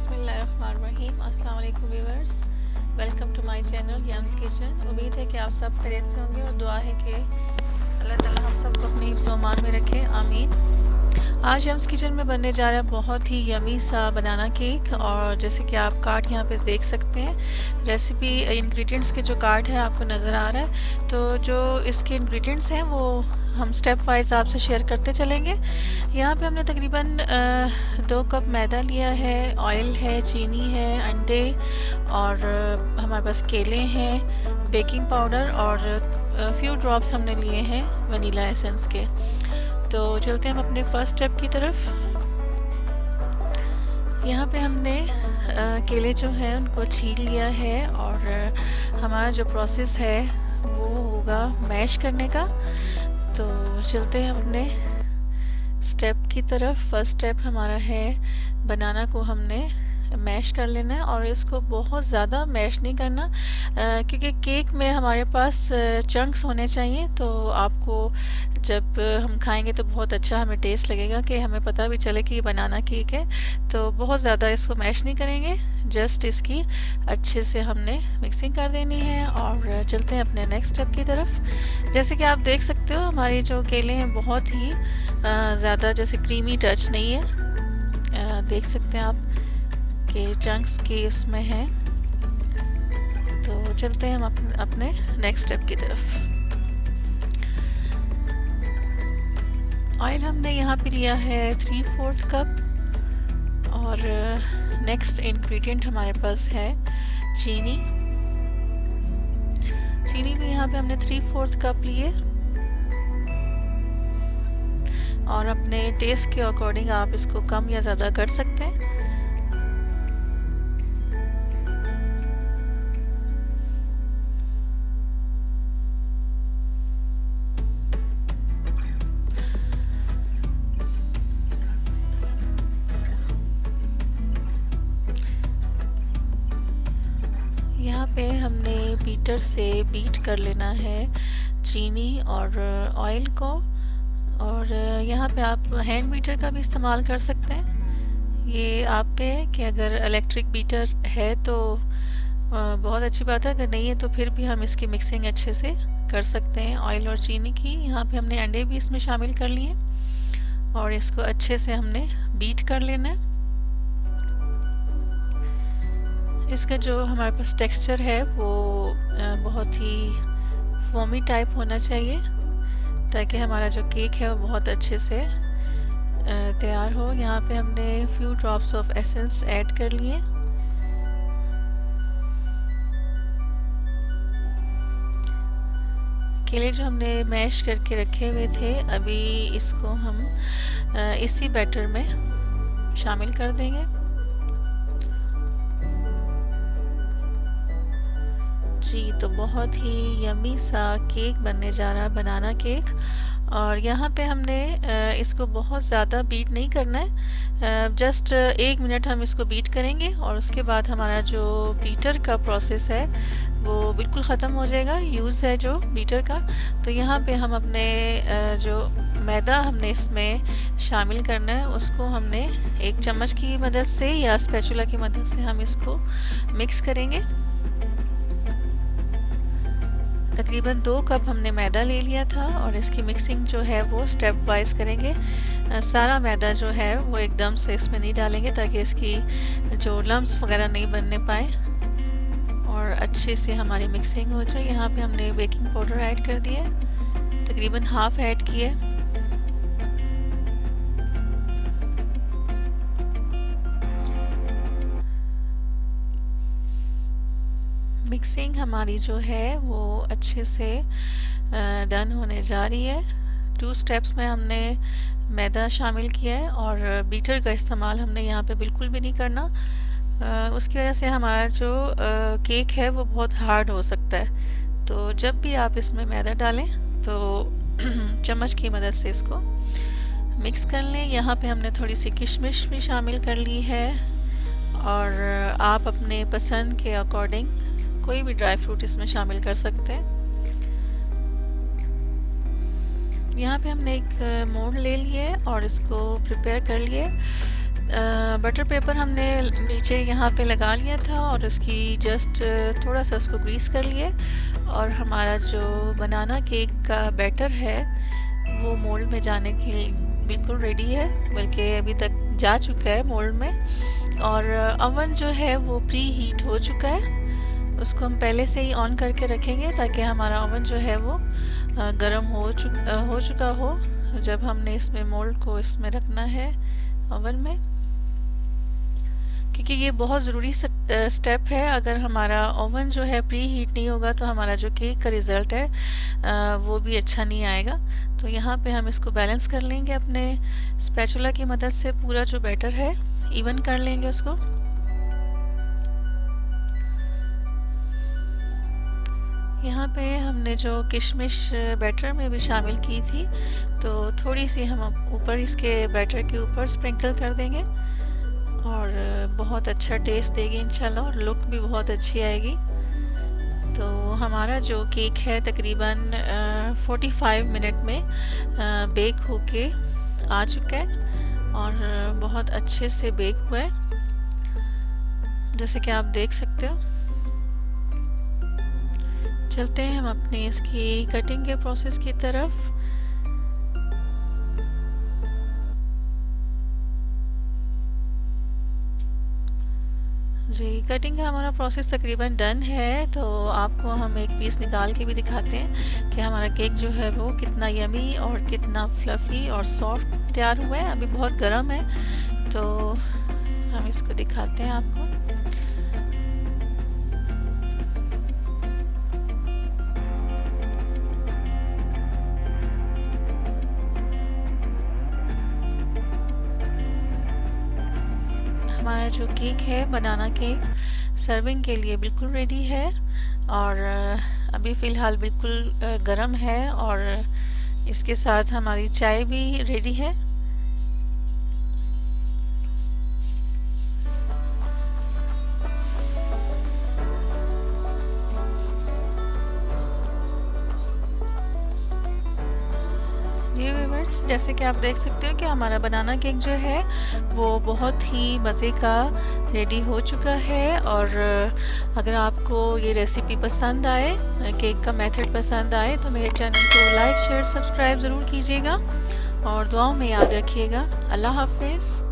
बिस्मिल्लाहिर्रहमानिर्रहीम। अस्सलाम वालेकुम viewers, welcome to my channel Yums Kitchen. उम्मीद है कि आप सब खैरियत से होंगे और दुआ है कि अल्लाह ताला हम सबको अपने हिफ्ज़ व अमान में रखे, आमीन। आज यम्स किचन में बनने जा रहा है बहुत ही यमी सा बनाना केक। और जैसे कि आप कार्ड यहाँ पे देख सकते हैं, रेसिपी इंग्रेडिएंट्स के जो कार्ड है आपको नज़र आ रहा है। तो जो इसके इंग्रेडिएंट्स हैं वो हम स्टेप वाइज आपसे शेयर करते चलेंगे। यहाँ पे हमने तकरीबन 2 कप मैदा लिया है, ऑयल है, चीनी है, अंडे और हमारे पास केले हैं, बेकिंग पाउडर और फ्यू ड्रॉप्स हमने लिए हैं वनीला एसेंस के। तो चलते हैं हम अपने फर्स्ट स्टेप की तरफ। यहाँ पे हमने केले जो हैं उनको छील लिया है और हमारा जो प्रोसेस है वो होगा मैश करने का। तो चलते हैं अपने स्टेप की तरफ। फर्स्ट स्टेप हमारा है बनाना को हमने मैश कर लेना है और इसको बहुत ज़्यादा मैश नहीं करना, क्योंकि केक में हमारे पास चंक्स होने चाहिए। तो आपको जब हम खाएंगे तो बहुत अच्छा हमें टेस्ट लगेगा कि हमें पता भी चले कि ये बनाना केक है। तो बहुत ज़्यादा इसको मैश नहीं करेंगे, जस्ट इसकी अच्छे से हमने मिक्सिंग कर देनी है। और चलते हैं अपने नेक्स्ट स्टेप की तरफ। जैसे कि आप देख सकते हो हमारे जो केले हैं बहुत ही ज़्यादा जैसे क्रीमी टच नहीं है, देख सकते हैं आप के चंक्स की इसमें हैं। तो चलते हैं हम अपने नेक्स्ट स्टेप की तरफ। ऑयल हमने यहाँ पे लिया है 3/4 कप और नेक्स्ट इंग्रेडिएंट हमारे पास है चीनी। चीनी भी यहाँ पे हमने 3/4 कप लिए और अपने टेस्ट के अकॉर्डिंग आप इसको कम या ज़्यादा कर सकते हैं। यहाँ पे हमने बीटर से बीट कर लेना है चीनी और ऑयल को। और यहाँ पे आप हैंड बीटर का भी इस्तेमाल कर सकते हैं। ये आप पे है कि अगर इलेक्ट्रिक बीटर है तो बहुत अच्छी बात है, अगर नहीं है तो फिर भी हम इसकी मिक्सिंग अच्छे से कर सकते हैं ऑयल और चीनी की। यहाँ पे हमने अंडे भी इसमें शामिल कर लिए और इसको अच्छे से हमने बीट कर लेना है। इसका जो हमारे पास टेक्सचर है वो बहुत ही फोमी टाइप होना चाहिए ताकि हमारा जो केक है वो बहुत अच्छे से तैयार हो। यहाँ पे हमने few drops of essence add कर लिए। केले जो हमने मैश करके रखे हुए थे अभी इसको हम इसी बैटर में शामिल कर देंगे। जी, तो बहुत ही यमी सा केक बनने जा रहा है, बनाना केक। और यहाँ पे हमने इसको बहुत ज़्यादा बीट नहीं करना है, जस्ट 1 मिनट हम इसको बीट करेंगे और उसके बाद हमारा जो बीटर का प्रोसेस है वो बिल्कुल ख़त्म हो जाएगा, यूज़ है जो बीटर का। तो यहाँ पे हम अपने जो मैदा हमने इसमें शामिल करना है उसको हमने एक चम्मच की मदद से या स्पैचुला की मदद से हम इसको मिक्स करेंगे। तकरीबन 2 कप हमने मैदा ले लिया था और इसकी मिक्सिंग जो है वो स्टेप वाइज करेंगे। सारा मैदा जो है वो एकदम से इसमें नहीं डालेंगे ताकि इसकी जो लम्स वगैरह नहीं बनने पाए और अच्छे से हमारी मिक्सिंग हो जाए। यहाँ पे हमने बेकिंग पाउडर ऐड कर दिया, तकरीबन हाफ ऐड किए। मिक्सिंग हमारी जो है वो अच्छे से डन होने जा रही है। 2 स्टेप्स में हमने मैदा शामिल किया है और बीटर का इस्तेमाल हमने यहाँ पे बिल्कुल भी नहीं करना, उसकी वजह से हमारा जो केक है वो बहुत हार्ड हो सकता है। तो जब भी आप इसमें मैदा डालें तो चम्मच की मदद से इसको मिक्स कर लें। यहाँ पे हमने थोड़ी सी किशमिश भी शामिल कर ली है और आप अपने पसंद के अकॉर्डिंग कोई भी ड्राई फ्रूट इसमें शामिल कर सकते हैं। यहाँ पे हमने एक मोल्ड ले लिए और इसको प्रिपेयर कर लिए। बटर पेपर हमने नीचे यहाँ पे लगा लिया था और इसकी जस्ट थोड़ा सा उसको ग्रीस कर लिए। और हमारा जो बनाना केक का बैटर है वो मोल्ड में जाने के लिए बिल्कुल रेडी है, बल्कि अभी तक जा चुका है मोल्ड में। और अवन जो है वो प्री हीट हो चुका है, उसको हम पहले से ही ऑन करके रखेंगे ताकि हमारा ओवन जो है वो गर्म हो चुका हो जब हमने इसमें मोल्ड को इसमें रखना है ओवन में, क्योंकि ये बहुत ज़रूरी स्टेप है। अगर हमारा ओवन जो है प्री हीट नहीं होगा तो हमारा जो केक का रिज़ल्ट है वो भी अच्छा नहीं आएगा। तो यहाँ पे हम इसको बैलेंस कर लेंगे अपने स्पैचुला की मदद से, पूरा जो बैटर है इवन कर लेंगे उसको। यहाँ पे हमने जो किशमिश बैटर में भी शामिल की थी, तो थोड़ी सी हम ऊपर इसके बैटर के ऊपर स्प्रिंकल कर देंगे और बहुत अच्छा टेस्ट देगी इंशाल्लाह, और लुक भी बहुत अच्छी आएगी। तो हमारा जो केक है तकरीबन 45 मिनट में बेक होके आ चुका है और बहुत अच्छे से बेक हुआ है, जैसे कि आप देख सकते हो। चलते हैं हम अपनी इसकी कटिंग के प्रोसेस की तरफ। जी, कटिंग का हमारा प्रोसेस तकरीबन डन है। तो आपको हम एक पीस निकाल के भी दिखाते हैं कि हमारा केक जो है वो कितना यमी और कितना फ्लफ़ी और सॉफ्ट तैयार हुआ है। अभी बहुत गर्म है तो हम इसको दिखाते हैं आपको। हमारा जो केक है बनाना केक सर्विंग के लिए बिल्कुल रेडी है और अभी फ़िलहाल बिल्कुल गर्म है और इसके साथ हमारी चाय भी रेडी है। जी व्यूअर्स, जैसे कि आप देख सकते हो कि हमारा बनाना केक जो है वो बहुत ही मज़े का रेडी हो चुका है। और अगर आपको ये रेसिपी पसंद आए, केक का मेथड पसंद आए, तो मेरे चैनल को लाइक शेयर सब्सक्राइब ज़रूर कीजिएगा और दुआओं में याद रखिएगा। अल्लाह हाफिज़।